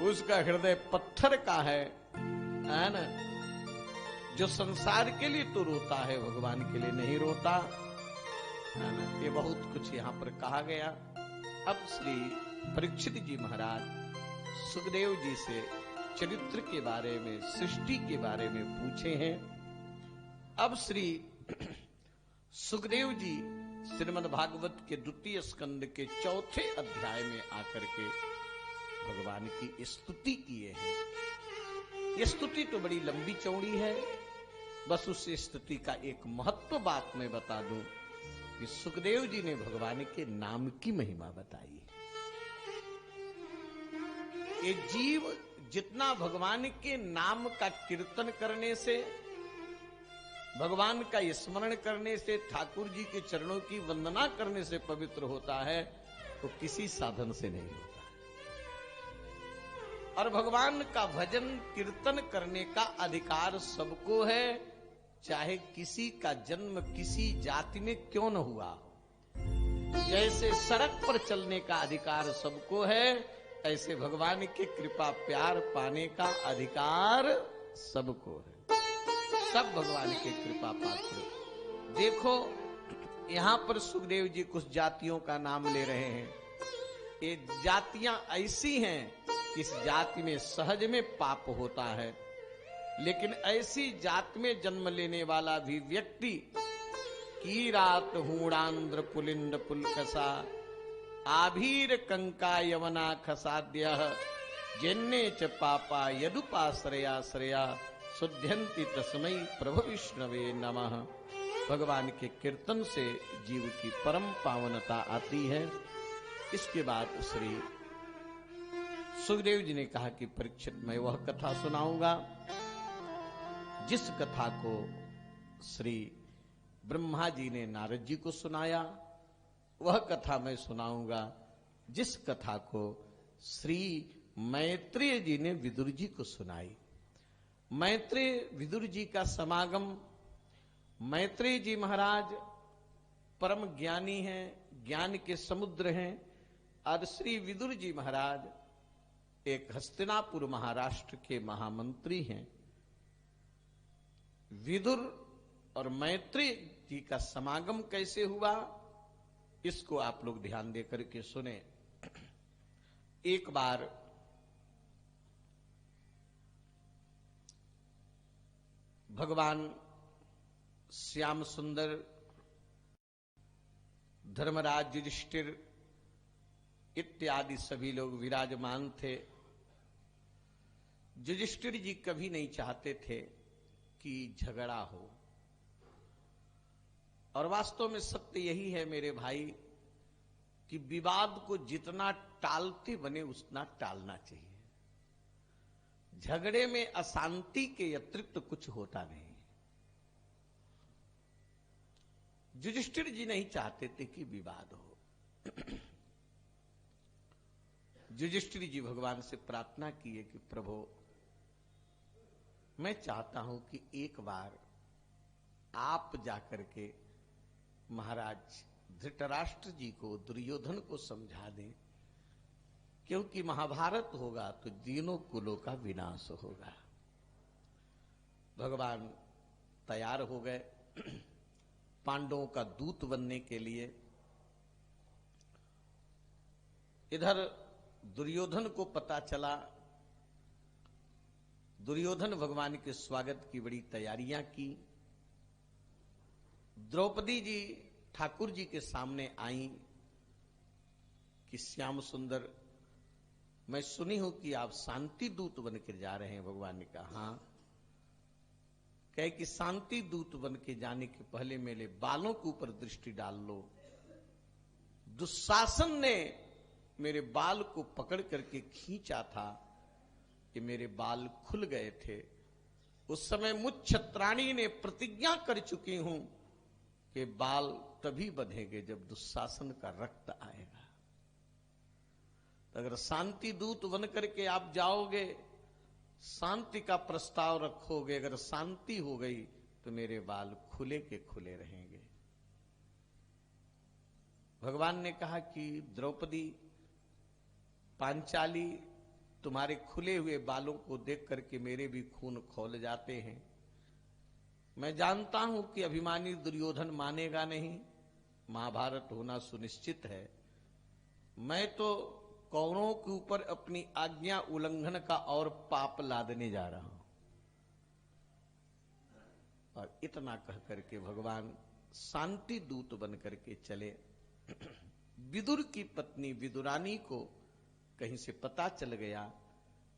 उसका हृदय पत्थर का है ना। जो संसार के लिए तो रोता है, भगवान के लिए नहीं रोता, है ना। ये बहुत कुछ यहां पर कहा गया। अब श्री परीक्षित जी महाराज सुखदेव जी से चरित्र के बारे में, सृष्टि के बारे में पूछे हैं। अब श्री सुखदेव जी श्रीमद् भागवत के द्वितीय स्कंद के चौथे अध्याय में आकर के भगवान की स्तुति किए हैं। यह स्तुति तो बड़ी लंबी चौड़ी है, बस उस स्तुति का एक महत्व बात मैं बता दूं कि सुखदेव जी ने भगवान के नाम की महिमा बताई है। ये जीव जितना भगवान के नाम का कीर्तन करने से, भगवान का स्मरण करने से, ठाकुर जी के चरणों की वंदना करने से पवित्र होता है, तो किसी साधन से नहीं होता। और भगवान का भजन कीर्तन करने का अधिकार सबको है, चाहे किसी का जन्म किसी जाति में क्यों न हुआ हो। जैसे सड़क पर चलने का अधिकार सबको है, ऐसे भगवान की कृपा प्यार पाने का अधिकार सबको है। सब भगवान के कृपा पात्र। देखो यहां पर सुखदेव जी कुछ जातियों का नाम ले रहे हैं। ये जातियां ऐसी हैं कि इस जाति में सहज में पाप होता है, लेकिन ऐसी जाति में जन्म लेने वाला भी व्यक्ति कीरात हूणांध्र पुलिंद पुलकसा आभीर कंका यवना खसाद्य जिन्ने च पापा यदुपाश्रया श्रेया शुद्ध्यंति तस्मै प्रभु विष्णवे नमः। भगवान के कीर्तन से जीव की परम पावनता आती है। इसके बाद श्री सुखदेव जी ने कहा कि परीक्षित मैं वह कथा सुनाऊंगा जिस कथा को श्री ब्रह्मा जी ने नारद जी को सुनाया। वह कथा मैं सुनाऊंगा जिस कथा को श्री मैत्रेय जी ने विदुर जी को सुनाई। मैत्रेय विदुर जी का समागम। मैत्रेय जी महाराज परम ज्ञानी हैं, ज्ञान के समुद्र हैं। और श्री विदुर जी महाराज एक हस्तिनापुर महाराष्ट्र के महामंत्री हैं। विदुर और मैत्रेय जी का समागम कैसे हुआ, इसको आप लोग ध्यान देकर के सुने। एक बार भगवान श्याम सुंदर, धर्मराज युधिष्ठिर इत्यादि सभी लोग विराजमान थे। युधिष्ठिर जी कभी नहीं चाहते थे कि झगड़ा हो, और वास्तव में सत्य यही है मेरे भाई कि विवाद को जितना टालते बने उतना टालना चाहिए। झगड़े में अशांति के अतिरिक्त कुछ होता नहीं। युधिष्ठिर जी नहीं चाहते थे कि विवाद हो। युधिष्ठिर जी भगवान से प्रार्थना किए कि प्रभु मैं चाहता हूं कि एक बार आप जाकर के महाराज धृतराष्ट्र जी को, दुर्योधन को समझा दें, क्योंकि महाभारत होगा तो तीनों कुलों का विनाश होगा। भगवान तैयार हो गए पांडवों का दूत बनने के लिए। इधर दुर्योधन को पता चला। दुर्योधन भगवान के स्वागत की बड़ी तैयारियां की। द्रौपदी जी ठाकुर जी के सामने आई कि श्याम सुंदर मैं सुनी हूं कि आप शांति दूत बनकर जा रहे हैं। भगवान ने कहा हां। कहे कि शांति दूत बन के जाने के पहले मेरे बालों के ऊपर दृष्टि डाल लो। दुशासन ने मेरे बाल को पकड़ करके खींचा था कि मेरे बाल खुल गए थे। उस समय मुझ छत्राणी ने प्रतिज्ञा कर चुकी हूं कि बाल तभी बंधेंगे जब दुशासन का रक्त आएगा। तो अगर शांति दूत बन करके आप जाओगे, शांति का प्रस्ताव रखोगे, अगर शांति हो गई तो मेरे बाल खुले के खुले रहेंगे। भगवान ने कहा कि द्रौपदी, पांचाली तुम्हारे खुले हुए बालों को देख करके मेरे भी खून खौल जाते हैं। मैं जानता हूं कि अभिमानी दुर्योधन मानेगा नहीं, महाभारत होना सुनिश्चित है। मैं तो कौरवों के ऊपर अपनी आज्ञा उल्लंघन का और पाप लादने जा रहा हूं। और इतना कह करके भगवान शांति दूत बन करके चले। विदुर की पत्नी विदुरानी को कहीं से पता चल गया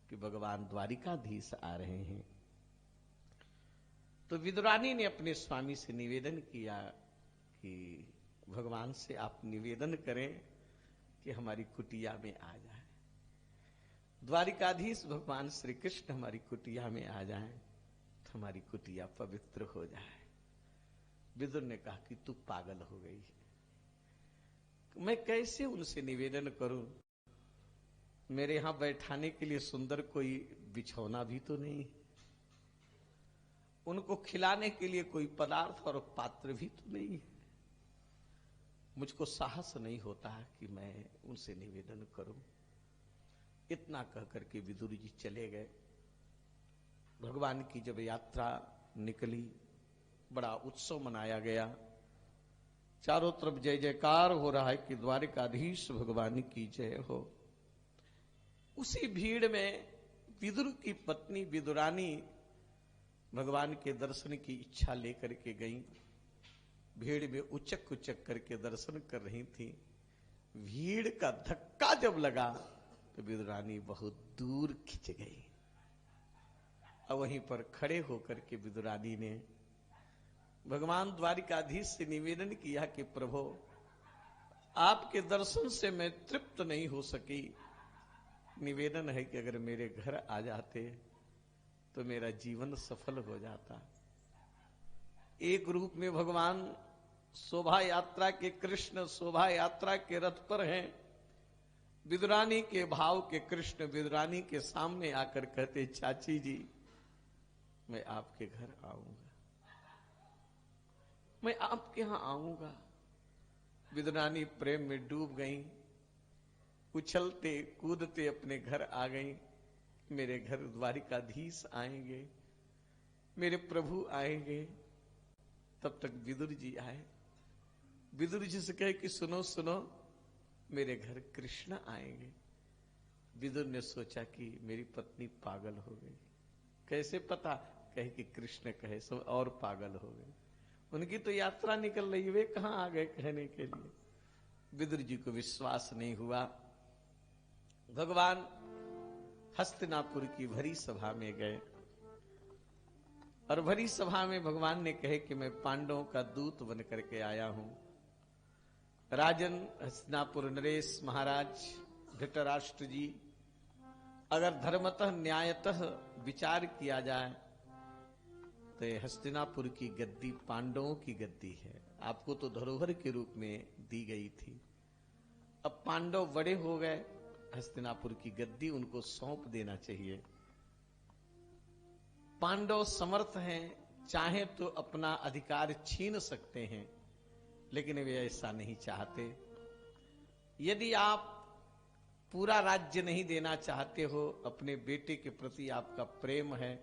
कि भगवान द्वारिकाधीश आ रहे हैं। तो विदुरानी ने अपने स्वामी से निवेदन किया कि भगवान से आप निवेदन करें कि हमारी कुटिया में आ जाए, द्वारिकाधीश भगवान श्री कृष्ण हमारी कुटिया में आ जाएं तो हमारी कुटिया पवित्र हो जाए। विदुर ने कहा कि तू पागल हो गई है, मैं कैसे उनसे निवेदन करूं? मेरे यहां बैठाने के लिए सुंदर कोई बिछौना भी तो नहीं, उनको खिलाने के लिए कोई पदार्थ और पात्र भी तो नहीं है। मुझको साहस नहीं होता कि मैं उनसे निवेदन करूं। इतना कह करके विदुर जी चले गए। भगवान की जब यात्रा निकली, बड़ा उत्सव मनाया गया, चारों तरफ जय जयकार हो रहा है कि द्वारिकाधीश भगवान की जय हो। उसी भीड़ में विदुर की पत्नी विदुरानी भगवान के दर्शन की इच्छा लेकर के गई। भीड़ में उचक उचक करके दर्शन कर रही थी। भीड़ का धक्का जब लगा तो विदुरानी बहुत दूर खिंच गई। अब वहीं पर खड़े होकर के विदुरानी ने भगवान द्वारिकाधीश से निवेदन किया कि प्रभु, आपके दर्शन से मैं तृप्त नहीं हो सकी। निवेदन है कि अगर मेरे घर आ जाते तो मेरा जीवन सफल हो जाता। एक रूप में भगवान शोभा यात्रा के कृष्ण शोभा यात्रा के रथ पर हैं। विदुरानी के भाव के कृष्ण विदुरानी के सामने आकर कहते, चाची जी मैं आपके घर आऊंगा, मैं आपके यहां आऊंगा। विदुरानी प्रेम में डूब गई, उछलते कूदते अपने घर आ गई। मेरे घर द्वारिकाधीश आएंगे, मेरे प्रभु आएंगे। तब तक विदुर जी आए। विदुर जी से कहे कि सुनो सुनो, मेरे घर कृष्ण आएंगे। विदुर ने सोचा कि मेरी पत्नी पागल हो गई। कैसे पता? कहे कि कृष्ण कहे, सब और पागल हो गए। उनकी तो यात्रा निकल रही, वे कहां आ गए कहने के लिए। विदुर जी को विश्वास नहीं हुआ। भगवान हस्तिनापुर की भरी सभा में गए और भरी सभा में भगवान ने कहे कि मैं पांडवों का दूत बन करके आया हूं। राजन हस्तिनापुर नरेश महाराज धृतराष्ट्र जी, अगर धर्मतः न्यायतः विचार किया जाए तो ये हस्तिनापुर की गद्दी पांडवों की गद्दी है। आपको तो धरोहर के रूप में दी गई थी। अब पांडव बड़े हो गए, हस्तिनापुर की गद्दी उनको सौंप देना चाहिए। पांडव समर्थ हैं, चाहे तो अपना अधिकार छीन सकते हैं, लेकिन वे ऐसा नहीं चाहते। यदि आप पूरा राज्य नहीं देना चाहते हो, अपने बेटे के प्रति आपका प्रेम है,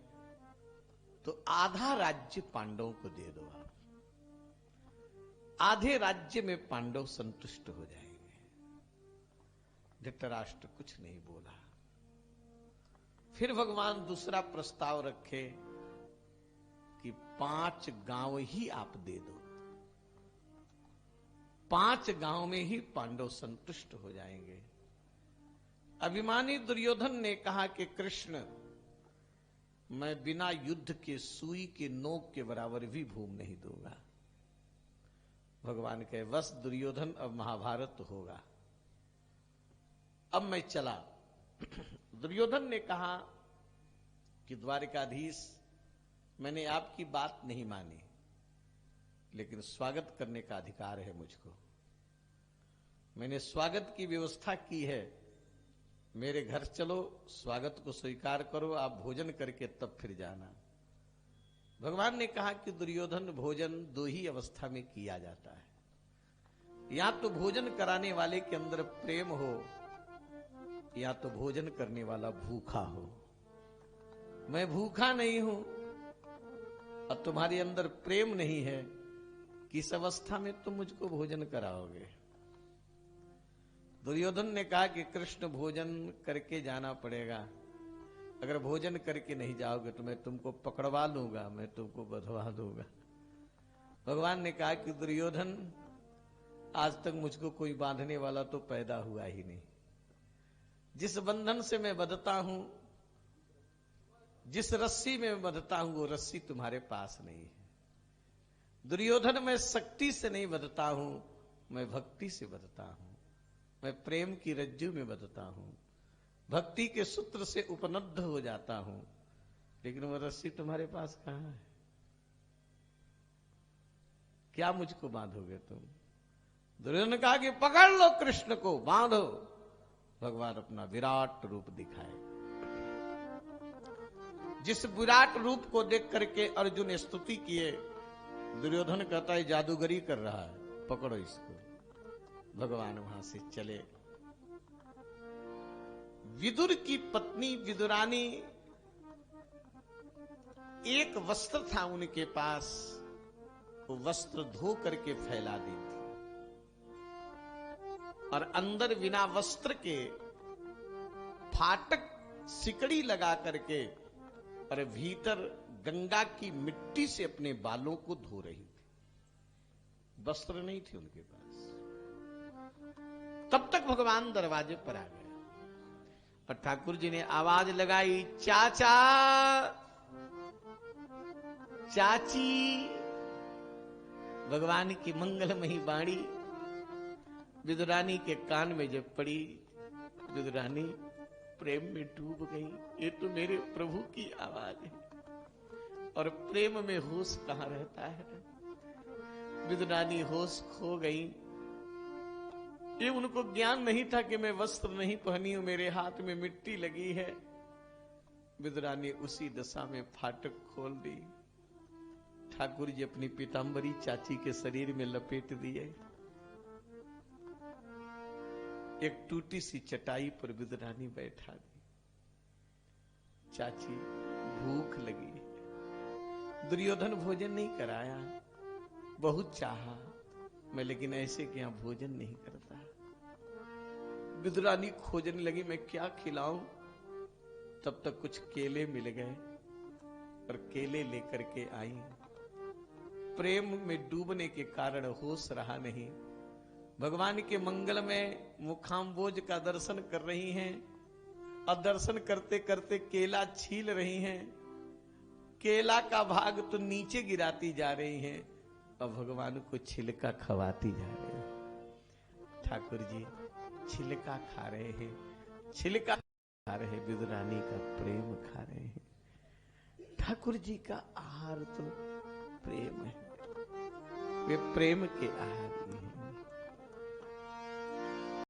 तो आधा राज्य पांडवों को दे दो। आप आधे राज्य में पांडव संतुष्ट हो जाएंगे। धृतराष्ट्र कुछ नहीं बोला। फिर भगवान दूसरा प्रस्ताव रखे कि 5 गांव ही आप दे दो। 5 गांव में ही पांडव संतुष्ट हो जाएंगे। अभिमानी दुर्योधन ने कहा कि कृष्ण, मैं बिना युद्ध के सुई के नोक के बराबर भी भूमि नहीं दूंगा। भगवान कहे, बस दुर्योधन, अब महाभारत होगा, अब मैं चला। दुर्योधन ने कहा कि द्वारिकाधीश, मैंने आपकी बात नहीं मानी, लेकिन स्वागत करने का अधिकार है मुझको। मैंने स्वागत की व्यवस्था की है। मेरे घर चलो, स्वागत को स्वीकार करो, आप भोजन करके तब फिर जाना। भगवान ने कहा कि दुर्योधन, भोजन 2 ही अवस्था में किया जाता है। या तो भोजन कराने वाले के अंदर प्रेम हो या तो भोजन करने वाला भूखा हो। मैं भूखा नहीं हूं और तुम्हारे अंदर प्रेम नहीं है, किस अवस्था में तुम मुझको भोजन कराओगे? दुर्योधन ने कहा कि कृष्ण भोजन करके जाना पड़ेगा, अगर भोजन करके नहीं जाओगे तो मैं तुमको पकड़वा लूंगा, मैं तुमको बधवा दूंगा। भगवान ने कहा कि दुर्योधन, आज तक मुझको कोई बांधने वाला तो पैदा हुआ ही नहीं। जिस बंधन से मैं बंधता हूं, जिस रस्सी में मैं बंधता हूं, वो रस्सी तुम्हारे पास नहीं है। दुर्योधन, मैं शक्ति से नहीं बंधता हूं, मैं भक्ति से बंधता हूं। मैं प्रेम की रज्जू में बंधता हूं, भक्ति के सूत्र से उपनद्ध हो जाता हूं, लेकिन वो रस्सी तुम्हारे पास कहां है? क्या मुझको बांधोगे तुम? दुर्योधन ने कहा कि पकड़ लो कृष्ण को, बांधो। भगवान अपना विराट रूप दिखाए। जिस विराट रूप को देख करके अर्जुन ने स्तुति किए, दुर्योधन कहता है जादूगरी कर रहा है, पकड़ो इसको। भगवान वहां से चले। विदुर की पत्नी विदुरानी, एक वस्त्र था उनके पास, वो वस्त्र धो करके फैला दी थी, और अंदर बिना वस्त्र के फाटक सिकड़ी लगा करके और भीतर गंगा की मिट्टी से अपने बालों को धो रही थी। वस्त्र नहीं थे उनके पास। तब तक भगवान दरवाजे पर आ गए और ठाकुर जी ने आवाज लगाई, चाचा, चाची। भगवान की मंगलमयी वाणी विदुरानी के कान में जब पड़ी, विदुरानी प्रेम में डूब गई। ये तो मेरे प्रभु की आवाज है, और प्रेम में होश कहां रहता है? विदुरानी होश खो गई। ये उनको ज्ञान नहीं था कि मैं वस्त्र नहीं पहनी हूं, मेरे हाथ में मिट्टी लगी है। विदुरानी उसी दशा में फाटक खोल दी। ठाकुर जी अपनी पीतांबरी चाची के शरीर में लपेट दिए। एक टूटी सी चटाई पर विदुरानी बैठा दी। चाची, भूख लगी है। दुर्योधन भोजन नहीं कराया, बहुत चाहा मैं, लेकिन ऐसे कि यहां भोजन नहीं करता। विदुरानी खोजने लगी, मैं क्या खिलाऊं? तब तक कुछ केले मिल गए और केले लेकर के आई। प्रेम में डूबने के कारण होश रहा नहीं। भगवान के मंगल में मुखाम्बोज का दर्शन कर रही हैं, और दर्शन करते करते केला छील रही हैं। केला का भाग तो नीचे गिराती जा रही हैं और भगवान को छिलका खवाती जा रही हैं। ठाकुर जी छिलका खा रहे हैं, छिलका खा रहे हैं, विदुरानी का प्रेम खा रहे हैं। ठाकुर जी का आहार तो प्रेम है, वे प्रेम के आहार।